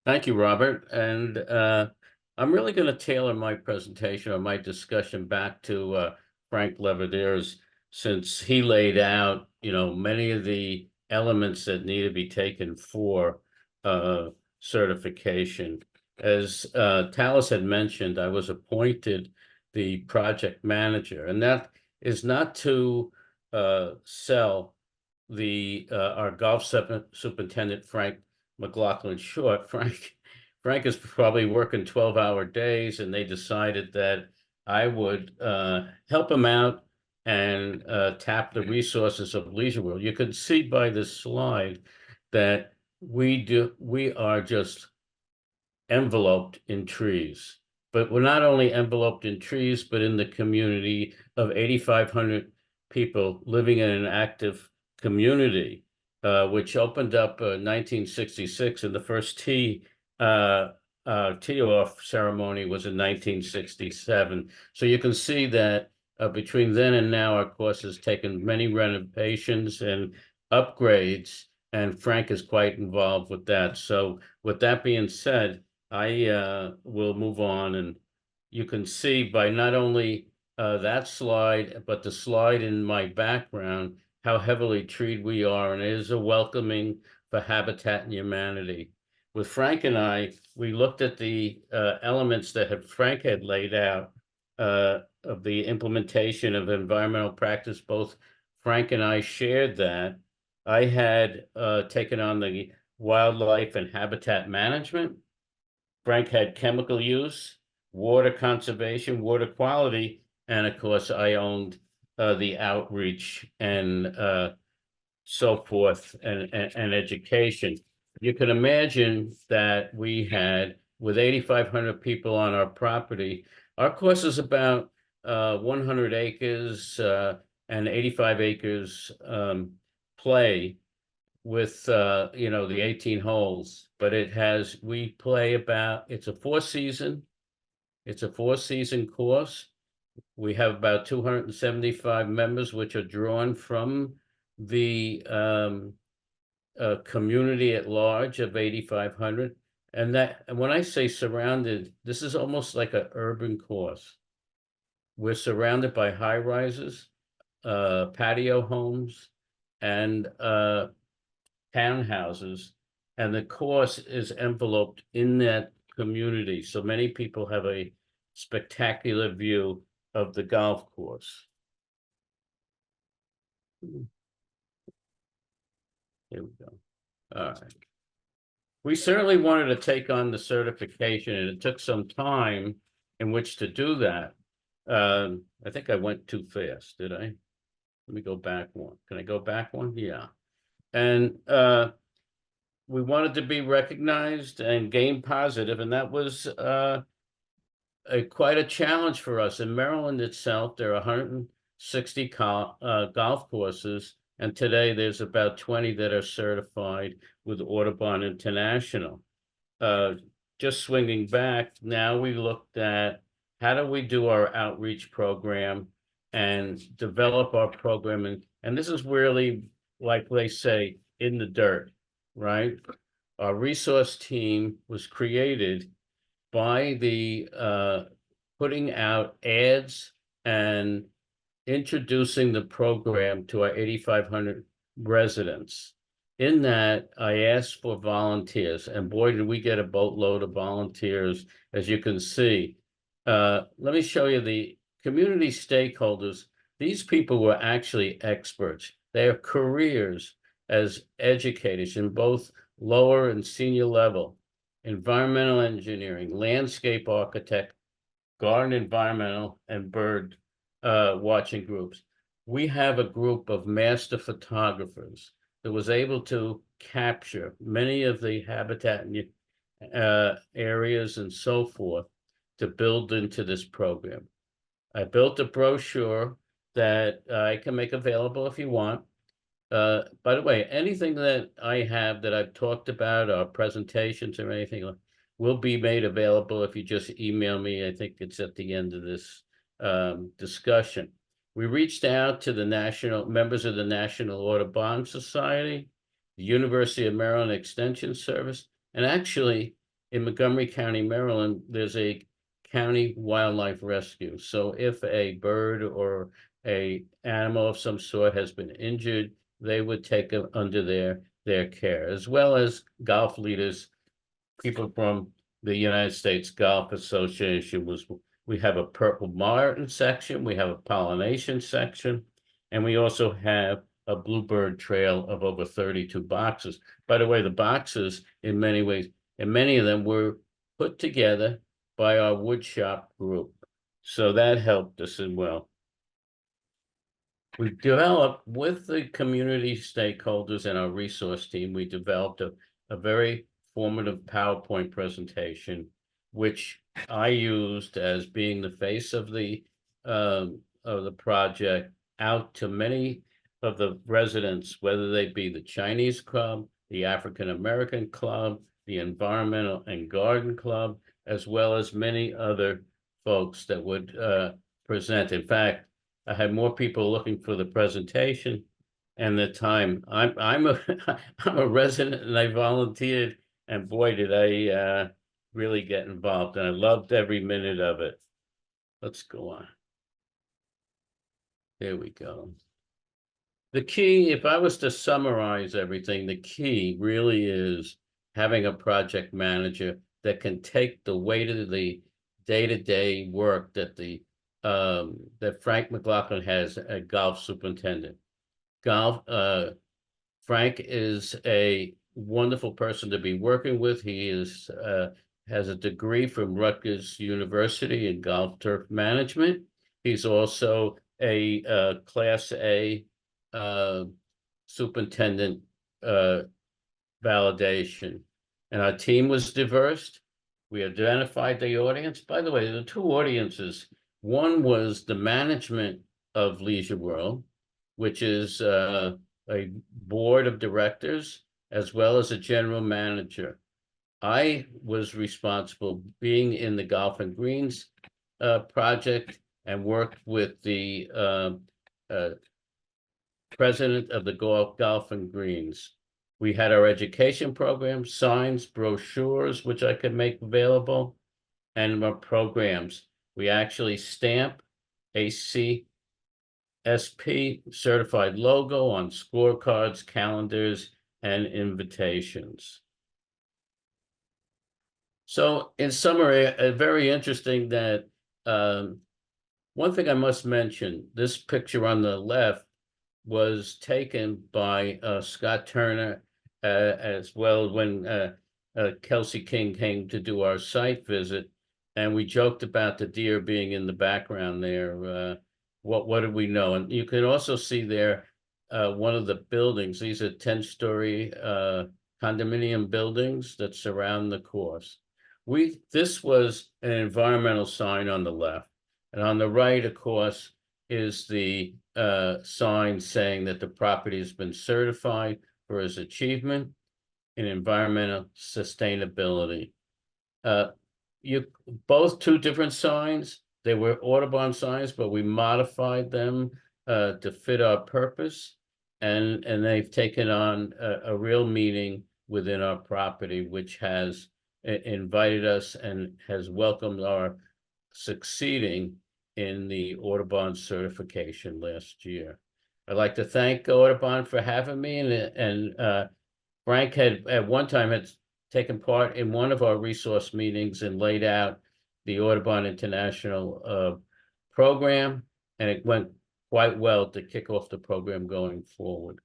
Thank you, Robert. And I'm really going to tailor my presentation or my discussion back to Frank Levedaire's, since he laid out, many of the elements that need to be taken for uh, certification. As Talis had mentioned, I was appointed the project manager, and that is not to sell our golf superintendent, Frank McLaughlin short. Frank is probably working 12-hour days, and they decided that I would help him out and tap the resources of Leisure World. You can see by this slide that we are just enveloped in trees. But we're not only enveloped in trees, but in the community of 8,500 people living in an active community, which opened up 1966, and the first tee off ceremony was in 1967. So you can see that between then and now, our course has taken many renovations and upgrades, and Frank is quite involved with that. So with that being said, I will move on, and you can see by not only that slide, but the slide in my background, how heavily treed we are, and it is a welcoming for Habitat and Humanity. With Frank and I, we looked at the elements that Frank had laid out of the implementation of environmental practice. Both Frank and I shared that. I had taken on the wildlife and habitat management. Frank had chemical use, water conservation, water quality, and of course, I owned the outreach and so forth, and education. You can imagine that we had, with 8,500 people on our property, our course is about 100 acres and 85 acres play with the 18 holes, but we play about, it's a four-season course. We have about 275 members, which are drawn from the community at large of 8,500. And when I say surrounded, this is almost like an urban course. We're surrounded by high rises, patio homes, and townhouses, and the course is enveloped in that community. So many people have a spectacular view of the golf course. Here we go. All right. We certainly wanted to take on the certification, and it took some time in which to do that. I think I went too fast, did I? Let me go back one. Can I go back one? Yeah. And we wanted to be recognized and gain positive, and that was quite a challenge for us. In Maryland itself, there are 160 golf courses, and today there's about 20 that are certified with Audubon International. Just swinging back, now we looked at how do we do our outreach program and develop our program, and this is really, like they say, in the dirt, right? Our resource team was created by the putting out ads and introducing the program to our 8,500 residents. In that, I asked for volunteers, and boy, did we get a boatload of volunteers, as you can see. Let me show you the community stakeholders. These people were actually experts. They have careers as educators in both lower and senior level, environmental engineering, landscape architect, garden environmental, and bird watching groups. We have a group of master photographers that was able to capture many of the habitat areas and so forth to build into this program. I built a brochure that I can make available if you want. By the way, anything that I have that I've talked about, or presentations or anything, will be made available if you just email me. I think it's at the end of this discussion. We reached out to the members of the National Audubon Society, the University of Maryland Extension Service, and actually in Montgomery County, Maryland, there's a county wildlife rescue. So if a bird or a animal of some sort has been injured, they would take it under their care, as well as golf leaders, people from the United States Golf Association. We have a purple martin section, we have a pollination section, and we also have a bluebird trail of over 32 boxes. By the way, the boxes, in many ways, and many of them were put together by our woodshop group. So that helped us as well. We developed with the community stakeholders and our resource team, we developed a very formative PowerPoint presentation, which I used as being the face of the project out to many of the residents, whether they be the Chinese Club, the African American Club, the Environmental and Garden Club, as well as many other folks that would present. In fact, I had more people looking for the presentation and the time. I'm a resident, and I volunteered, and boy, did I really get involved, and I loved every minute of it. Let's go on. There we go. The key, if I was to summarize everything, the key really is having a project manager that can take the weight of the day-to-day work that that Frank McLaughlin has, a golf superintendent. Frank is a wonderful person to be working with. He has a degree from Rutgers University in golf turf management. He's also a Class A superintendent validation. And our team was diverse. We identified the audience. By the way, there were two audiences. One was the management of Leisure World, which is a board of directors, as well as a general manager. I was responsible, being in the Golf and Greens project, and worked with the president of the Golf and Greens. We had our education program, signs, brochures, which I could make available, and our programs. We actually stamp ACSP certified logo on scorecards, calendars, and invitations. So in summary, very interesting that one thing I must mention, this picture on the left was taken by Scott Turner, as well when Kelsey King came to do our site visit, and we joked about the deer being in the background there. What did we know? And you can also see there one of the buildings. These are 10-story condominium buildings that surround the course. This was an environmental sign on the left, and on the right, of course, is the sign saying that the property has been certified for its achievement in environmental sustainability. Both two different signs. They were Audubon signs, but we modified them to fit our purpose, and they've taken on a real meaning within our property, which has invited us and has welcomed our succeeding in the Audubon certification last year. I'd like to thank Audubon for having me, and Frank had at one time had taken part in one of our resource meetings and laid out the Audubon International program, and it went quite well to kick off the program going forward.